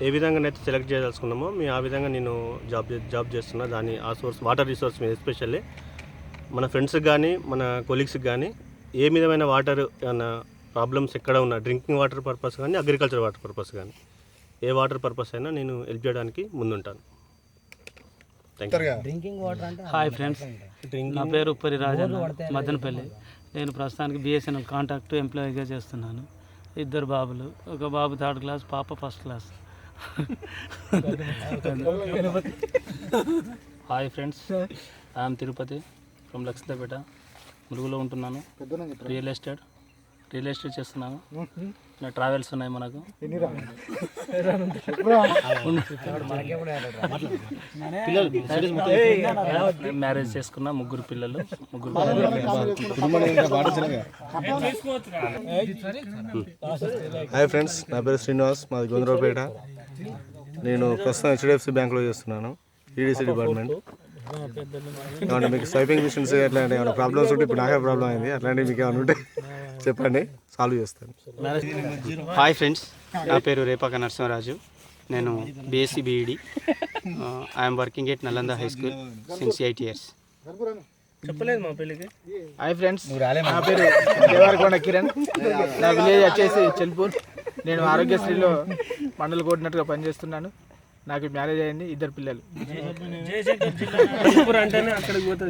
ఏ విధంగానైతే సెలెక్ట్ చేయదలుచుకున్నామో మేము ఆ విధంగా నేను జాబ్ చేస్తున్నా. దాని ఆ సోర్స్ వాటర్ రిసోర్స్ మీద ఎస్పెషల్లీ మన ఫ్రెండ్స్కి కానీ మన కొలీగ్స్కి కానీ ఏ విధమైన వాటర్ ఏమైనా ప్రాబ్లమ్స్ ఎక్కడ ఉన్నా డ్రింకింగ్ వాటర్ పర్పస్ కానీ అగ్రికల్చర్ వాటర్ పర్పస్ కానీ ఏ వాటర్ పర్పస్ అయినా నేను హెల్ప్ చేయడానికి ముందుంటాను. హాయ్ ఫ్రెండ్స్, నా పేరు ఉప్పరి రాజన్న, మదనపల్లి. నేను ప్రస్తుతానికి బిఎస్ఎన్ఎల్ కాంట్రాక్ట్ ఎంప్లాయీగా చేస్తున్నాను. 2 బాబులు, ఒక బాబు 3rd క్లాస్, పాప 1st class. Hi friends, I'm Tirupati from Lakshmipeta, మురుగులో ఉంటున్నాను. రియల్ ఎస్టేట్ చేస్తున్నాను. నా ట్రావెల్స్ ఉన్నాయి మనకు. మ్యారేజ్ చేసుకున్న 3 పిల్లలు. హాయ్ ఫ్రెండ్స్, నా పేరు శ్రీనివాస్, మాది గోంద్రాపేట. నేను ప్రస్తుతం హెచ్డిఎఫ్సి బ్యాంక్లో చేస్తున్నాను, ఈడీసీ డిపార్ట్మెంట్. ఏమన్నా మీకు స్వైపింగ్ మిషన్స్ అట్లాంటి ఏమైనా ప్రాబ్లమ్స్ ఉంటే, ఇప్పుడు నాకే ప్రాబ్లం అయింది, అట్లాంటివి మీకు ఏమైనా ఉంటే చెప్పండి, సాల్వ్ చేస్తాను. హాయ్ ఫ్రెండ్స్, నా పేరు రేపాక నరసింహరాజు. నేను BSc BEd. I'm working at Nalanda high school since 8 years. చెప్పలేదు మా పెళ్ళికి. హాయ్ ఫ్రెండ్స్, నా పేరు దేవరకొండ కిరణ్. నా విలేజ్ వచ్చేసి చెల్పూర్. నేను ఆరోగ్యశ్రీలో మండల కోఆర్డినేటర్గా పనిచేస్తున్నాను. నాకు మ్యారేజ్ అయింది, 2 పిల్లలు.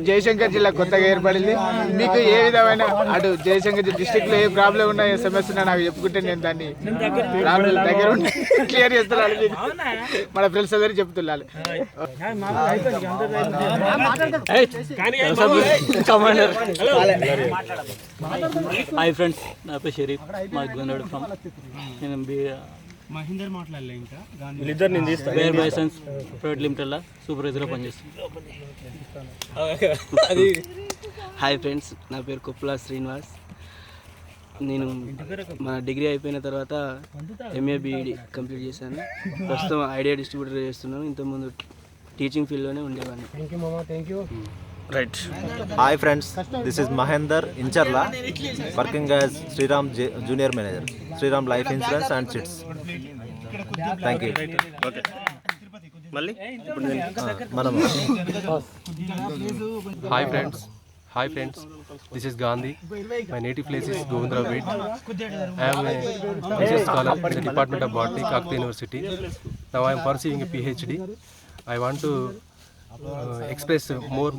జయశంకర్ జిల్లా కొత్తగా ఏర్పడింది. మీకు ఏ విధమైన అటు జయశంకర్ డిస్టిక్లో ఏ ప్రాబ్లం ఉన్నా, ఏ సమస్య ఉన్నా నాకు చెప్పుకుంటే నేను దాన్ని దగ్గర ఉండి క్లియర్ చేస్తున్నాను. మన ఫ్రెండ్స్ అందరూ చెప్తున్నాను. హాయ్ ఫ్రెండ్స్, నా పేరు షరీఫ్, మా గోందోడు ఫ్రమ్. నేను మహేందర్ మాట్లాడలే ఇంకా బేర్ బైసన్స్ ప్రైవేట్ లిమిటెడ్లో సూపర్వైజర్గా పనిచేస్తున్నాను. హాయ్ ఫ్రెండ్స్, నా పేరు కుప్పల శ్రీనివాస్. నేను మన డిగ్రీ అయిపోయిన తర్వాత ఎంఏ బీఈడి కంప్లీట్ చేశాను. ప్రస్తుతం ఐడియా డిస్ట్రిబ్యూటర్ చేస్తున్నాను. ఇంతకుముందు టీచింగ్ ఫీల్డ్లోనే ఉండేవాడిని. Right. Hi friends, this is Mahender Incharla, working as Shriram junior manager, Shriram life insurance and chits. Thank you. Okay, మళ్ళీ ఇప్పుడు మనం Hi friends, this is Gandhi. My native place is Govindrapet. I am a research scholar in the Department of Botany, Kakati University. Now I am pursuing a PhD. I want to express more